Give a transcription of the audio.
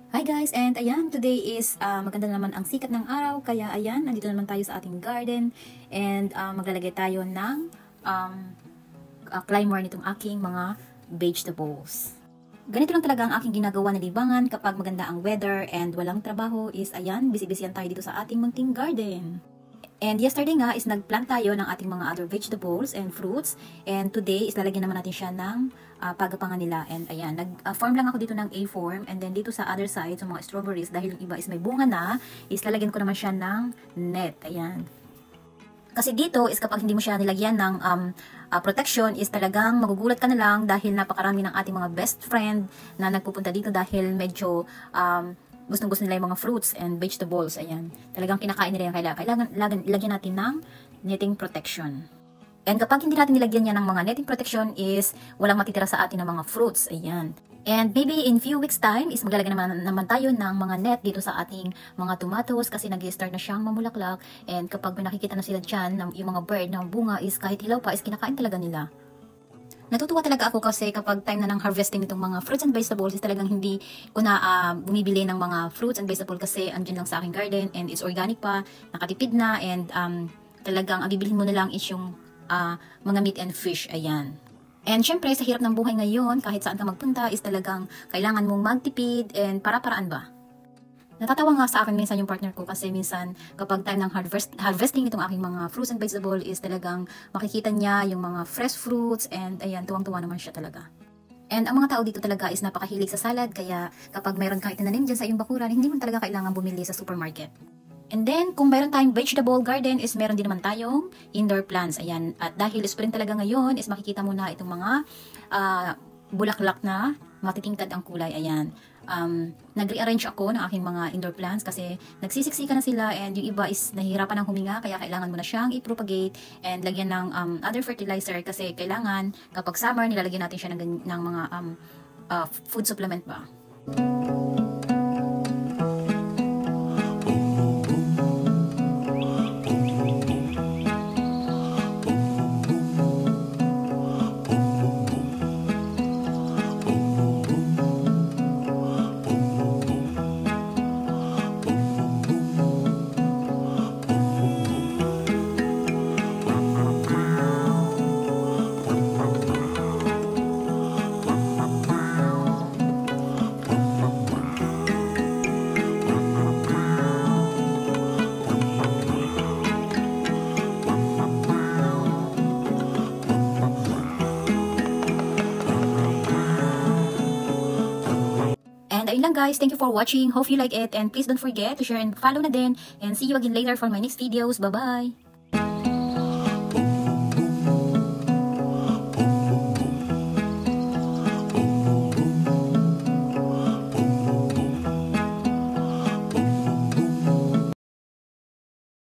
Hi guys, and ayan, today is maganda naman ang sikat ng araw, kaya ayan, nandito naman tayo sa ating garden and maglalagay tayo ng climber nitong aking mga vegetables. Ganito lang talaga ang aking ginagawa na libangan kapag maganda ang weather and walang trabaho is ayan, busy-busyan tayo dito sa ating munting garden. And yesterday nga is nagplant tayo ng ating mga other vegetables and fruits. And today is lalagyan naman natin siya ng pagapangan nila. And ayan, nag-form lang ako dito ng A-form. And then dito sa other side, sa mga strawberries, dahil yung iba is may bunga na, is lalagyan ko naman siya ng net. Ayan. Kasi dito is kapag hindi mo siya nilagyan ng protection is talagang magugulat ka na lang dahil napakarami ng ating mga best friend na nagpupunta dito dahil medyo gustong-gusto nila yung mga fruits and vegetables. Ayan. Talagang kinakain nila yan. Kailangan lagyan natin ng netting protection. And kapag hindi natin nilagyan yan ng mga netting protection is walang matitira sa atin ng mga fruits. Ayan. And maybe in few weeks time is maglalagay naman tayo ng mga net dito sa ating mga tomatoes kasi nag-start na siyang mamulaklak. And kapag may nakikita na sila dyan, yung mga bird ng bunga is kahit hilaw pa is kinakain talaga nila. Natutuwa talaga ako kasi kapag time na ng harvesting nitong mga fruits and vegetables is talagang hindi ko na bumibili ng mga fruits and vegetables kasi andyan lang sa aking garden and it's organic pa, nakatipid na and talagang ang bibilhin mo na lang is yung mga meat and fish, ayan. And syempre sa hirap ng buhay ngayon, kahit saan ka magpunta is talagang kailangan mong magtipid and para-paraan ba? Natatawa nga sa akin minsan yung partner ko kasi minsan kapag time ng harvesting itong aking mga fruits and vegetable is talagang makikita niya yung mga fresh fruits and ayan, tuwang-tuwa naman siya talaga. And ang mga tao dito talaga is napakahilig sa salad kaya kapag mayroon kang itinanim dyan sa iyong bakuran, hindi mo talaga kailangan bumili sa supermarket. And then, kung mayroon tayong vegetable garden is meron din naman tayong indoor plants. Ayan, at dahil spring talaga ngayon is makikita mo na itong mga bulaklak na matitingkad ang kulay. Ayan. Nag-rearrange ako ng aking mga indoor plants kasi nagsisiksika na sila and yung iba is nahihirapan ng huminga kaya kailangan mo na siyang i-propagate and lagyan ng other fertilizer kasi kailangan kapag summer nilalagyan natin siya ng mga food supplement ba. Ayun lang guys, thank you for watching. Hope you like it and please don't forget to share and follow na din and see you again later for my next videos. Bye bye!